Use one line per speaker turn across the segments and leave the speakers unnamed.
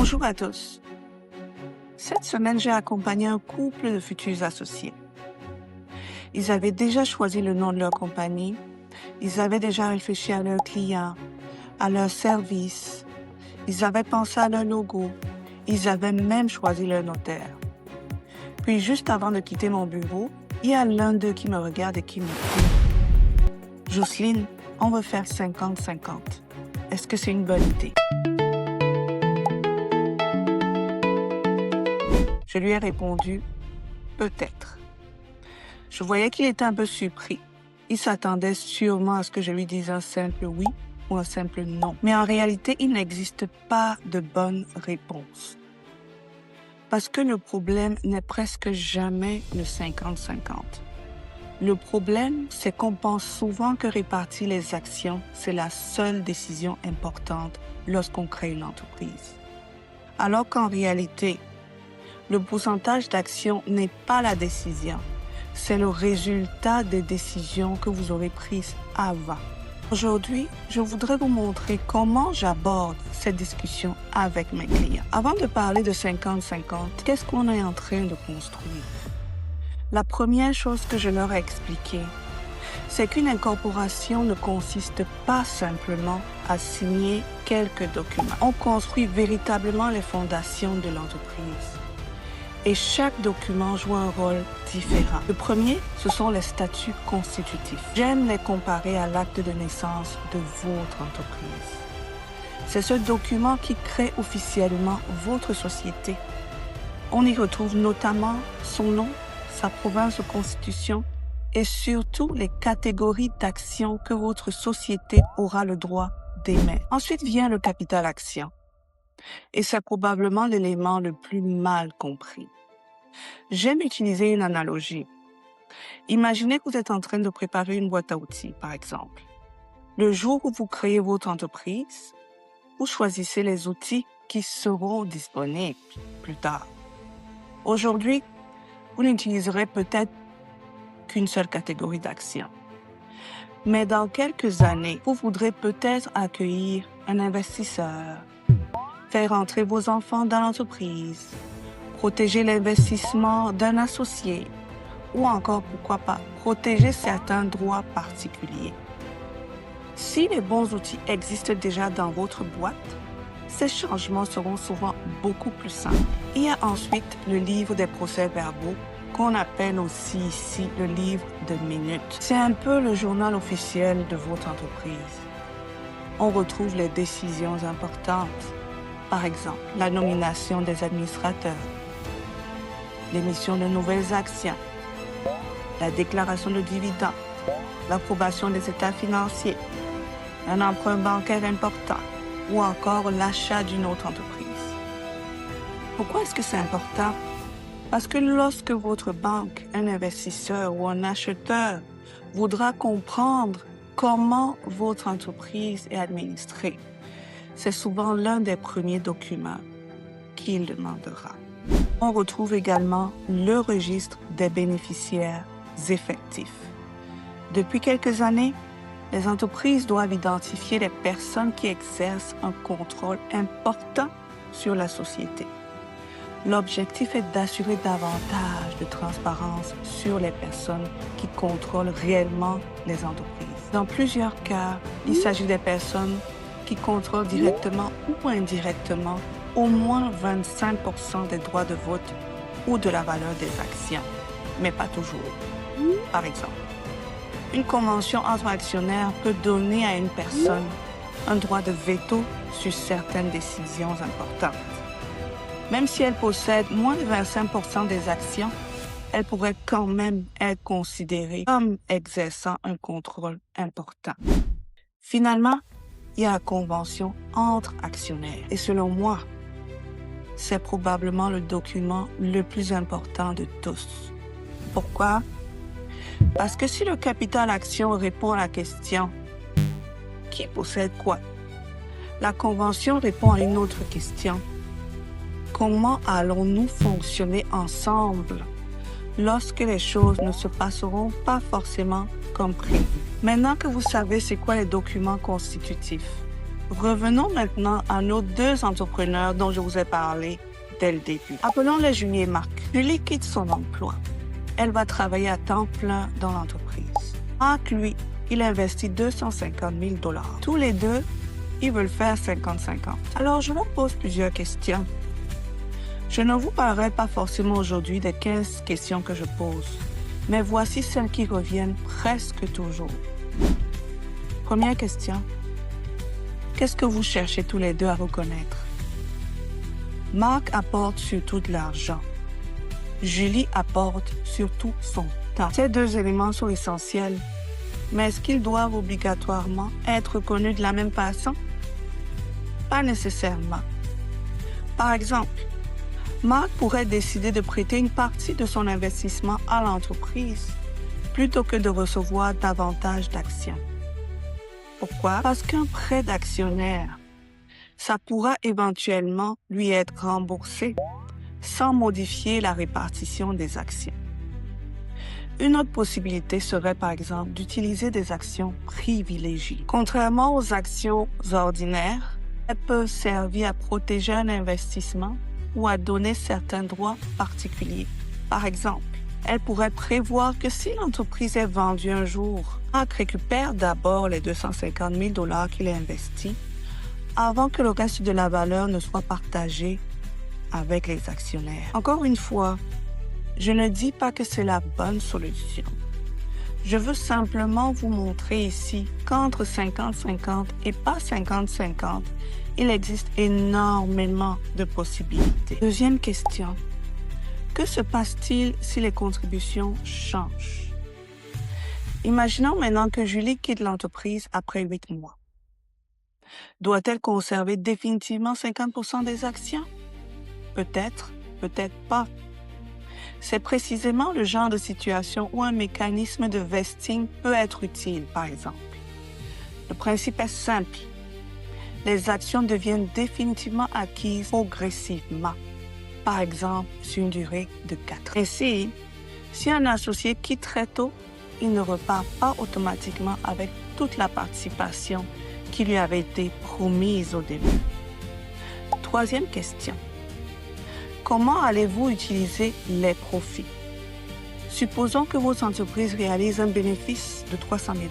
Bonjour à tous. Cette semaine, j'ai accompagné un couple de futurs associés. Ils avaient déjà choisi le nom de leur compagnie, ils avaient déjà réfléchi à leurs clients, à leurs services, ils avaient pensé à leur logo, ils avaient même choisi leur notaire. Puis juste avant de quitter mon bureau, il y a l'un d'eux qui me regarde et qui me dit « Jocelyne, on veut faire 50-50. Est-ce que c'est une bonne idée? » Je lui ai répondu « Peut-être ». Je voyais qu'il était un peu surpris. Il s'attendait sûrement à ce que je lui dise un simple oui ou un simple non. Mais en réalité, il n'existe pas de bonne réponse. Parce que le problème n'est presque jamais le 50-50. Le problème, c'est qu'on pense souvent que répartir les actions, c'est la seule décision importante lorsqu'on crée une entreprise. Alors qu'en réalité, le pourcentage d'actions n'est pas la décision, c'est le résultat des décisions que vous aurez prises avant. Aujourd'hui, je voudrais vous montrer comment j'aborde cette discussion avec mes clients. Avant de parler de 50-50, qu'est-ce qu'on est en train de construire? La première chose que je leur ai expliquée, c'est qu'une incorporation ne consiste pas simplement à signer quelques documents. On construit véritablement les fondations de l'entreprise. Et chaque document joue un rôle différent. Le premier, ce sont les statuts constitutifs. J'aime les comparer à l'acte de naissance de votre entreprise. C'est ce document qui crée officiellement votre société. On y retrouve notamment son nom, sa province de constitution et surtout les catégories d'actions que votre société aura le droit d'émettre. Ensuite vient le capital action. Et c'est probablement l'élément le plus mal compris. J'aime utiliser une analogie. Imaginez que vous êtes en train de préparer une boîte à outils, par exemple. Le jour où vous créez votre entreprise, vous choisissez les outils qui seront disponibles plus tard. Aujourd'hui, vous n'utiliserez peut-être qu'une seule catégorie d'actions. Mais dans quelques années, vous voudrez peut-être accueillir un investisseur, faire entrer vos enfants dans l'entreprise, protéger l'investissement d'un associé ou encore, pourquoi pas, protéger certains droits particuliers. Si les bons outils existent déjà dans votre boîte, ces changements seront souvent beaucoup plus simples. Il y a ensuite le livre des procès-verbaux qu'on appelle aussi ici le livre de minutes. C'est un peu le journal officiel de votre entreprise. On retrouve les décisions importantes. Par exemple, la nomination des administrateurs, l'émission de nouvelles actions, la déclaration de dividendes, l'approbation des états financiers, un emprunt bancaire important ou encore l'achat d'une autre entreprise. Pourquoi est-ce que c'est important? Parce que lorsque votre banque, un investisseur ou un acheteur voudra comprendre comment votre entreprise est administrée, c'est souvent l'un des premiers documents qu'il demandera. On retrouve également le registre des bénéficiaires effectifs. Depuis quelques années, les entreprises doivent identifier les personnes qui exercent un contrôle important sur la société. L'objectif est d'assurer davantage de transparence sur les personnes qui contrôlent réellement les entreprises. Dans plusieurs cas, il s'agit des personnes qui contrôlent directement ou indirectement au moins 25% des droits de vote ou de la valeur des actions, mais pas toujours. Par exemple, une convention entre actionnaires peut donner à une personne un droit de veto sur certaines décisions importantes. Même si elle possède moins de 25% des actions, elle pourrait quand même être considérée comme exerçant un contrôle important. Finalement, il y a la convention entre actionnaires. Et selon moi, c'est probablement le document le plus important de tous. Pourquoi? Parce que si le capital action répond à la question « Qui possède quoi?», la convention répond à une autre question. Comment allons-nous fonctionner ensemble lorsque les choses ne se passeront pas forcément comme prévu? Maintenant que vous savez c'est quoi les documents constitutifs, Revenons maintenant à nos deux entrepreneurs dont je vous ai parlé dès le début. Appelons-les Julie et Marc. Julie quitte son emploi. Elle va travailler à temps plein dans l'entreprise. Marc, lui, il investit 250 000 $. Tous les deux, ils veulent faire 50-50. Alors, je vous pose plusieurs questions. Je ne vous parlerai pas forcément aujourd'hui des 15 questions que je pose, mais voici celles qui reviennent presque toujours. Première question. Qu'est-ce que vous cherchez tous les deux à reconnaître? Marc apporte surtout de l'argent. Julie apporte surtout son temps. Ces deux éléments sont essentiels, mais est-ce qu'ils doivent obligatoirement être reconnus de la même façon? Pas nécessairement. Par exemple, Marc pourrait décider de prêter une partie de son investissement à l'entreprise plutôt que de recevoir davantage d'actions. Pourquoi? Parce qu'un prêt d'actionnaire, ça pourra éventuellement lui être remboursé sans modifier la répartition des actions. Une autre possibilité serait par exemple d'utiliser des actions privilégiées. Contrairement aux actions ordinaires, elles peuvent servir à protéger un investissement ou à donner certains droits particuliers. Par exemple, elle pourrait prévoir que si l'entreprise est vendue un jour, Marc récupère d'abord les 250 000 $ qu'il a investis avant que le reste de la valeur ne soit partagé avec les actionnaires. Encore une fois, je ne dis pas que c'est la bonne solution. Je veux simplement vous montrer ici qu'entre 50-50 et pas 50-50, il existe énormément de possibilités. Deuxième question. Que se passe-t-il si les contributions changent? Imaginons maintenant que Julie quitte l'entreprise après 8 mois. Doit-elle conserver définitivement 50% des actions? Peut-être, peut-être pas. C'est précisément le genre de situation où un mécanisme de vesting peut être utile, par exemple. Le principe est simple. Les actions deviennent définitivement acquises progressivement, par exemple sur une durée de 4 ans. Ainsi, si un associé quitte très tôt, il ne repart pas automatiquement avec toute la participation qui lui avait été promise au début. Troisième question. Comment allez-vous utiliser les profits? Supposons que votre entreprise réalise un bénéfice de 300 000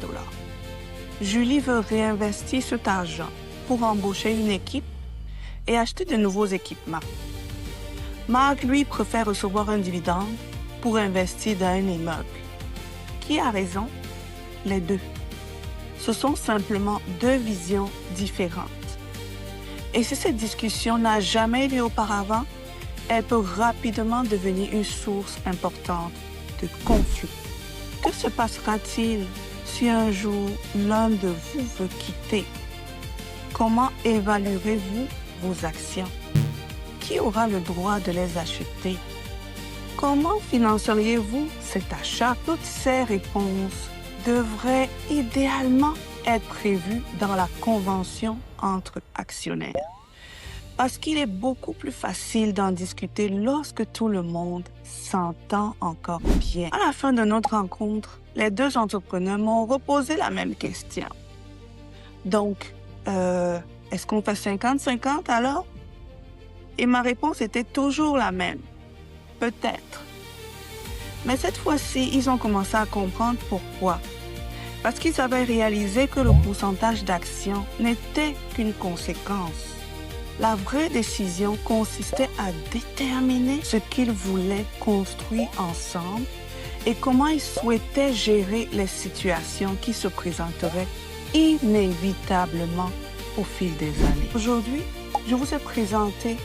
$. Julie veut réinvestir cet argent pour embaucher une équipe et acheter de nouveaux équipements. Marc, lui, préfère recevoir un dividende pour investir dans un immeuble. Qui a raison? Les deux. Ce sont simplement deux visions différentes. Et si cette discussion n'a jamais eu lieu auparavant, elle peut rapidement devenir une source importante de conflit. Que se passera-t-il si un jour l'un de vous veut quitter? Comment évaluerez-vous vos actions? Qui aura le droit de les acheter? Comment financeriez-vous cet achat? Toutes ces réponses devraient idéalement être prévues dans la convention entre actionnaires. Parce qu'il est beaucoup plus facile d'en discuter lorsque tout le monde s'entend encore bien. À la fin de notre rencontre, les deux entrepreneurs m'ont reposé la même question. Donc, est-ce qu'on fait 50-50 alors? Et ma réponse était toujours la même. Peut-être. Mais cette fois-ci, ils ont commencé à comprendre pourquoi. Parce qu'ils avaient réalisé que le pourcentage d'actions n'était qu'une conséquence. La vraie décision consistait à déterminer ce qu'ils voulaient construire ensemble et comment ils souhaitaient gérer les situations qui se présenteraient inévitablement au fil des années. Aujourd'hui, je vous ai présenté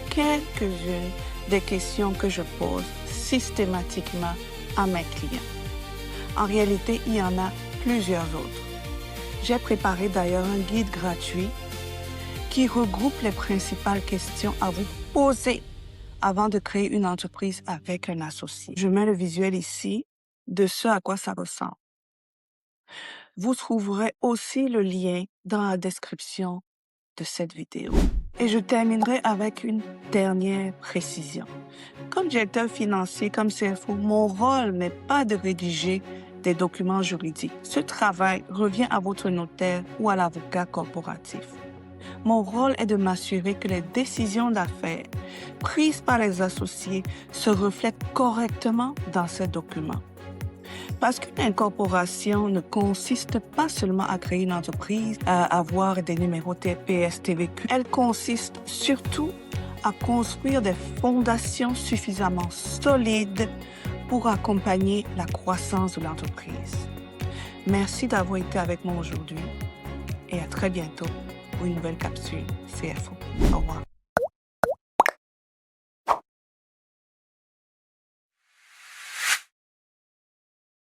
quelques-unes des questions que je pose systématiquement à mes clients. En réalité, il y en a plusieurs autres. J'ai préparé d'ailleurs un guide gratuit qui regroupe les principales questions à vous poser avant de créer une entreprise avec un associé. Je mets le visuel ici de ce à quoi ça ressemble. Vous trouverez aussi le lien dans la description de cette vidéo. Et je terminerai avec une dernière précision. Comme directeur financier, comme CFO, mon rôle n'est pas de rédiger des documents juridiques. Ce travail revient à votre notaire ou à l'avocat corporatif. Mon rôle est de m'assurer que les décisions d'affaires prises par les associés se reflètent correctement dans ces documents. Parce qu'une incorporation ne consiste pas seulement à créer une entreprise, à avoir des numéros TPS, TVQ. Elle consiste surtout à construire des fondations suffisamment solides pour accompagner la croissance de l'entreprise. Merci d'avoir été avec moi aujourd'hui et à très bientôt pour une nouvelle capsule CFO. Au revoir.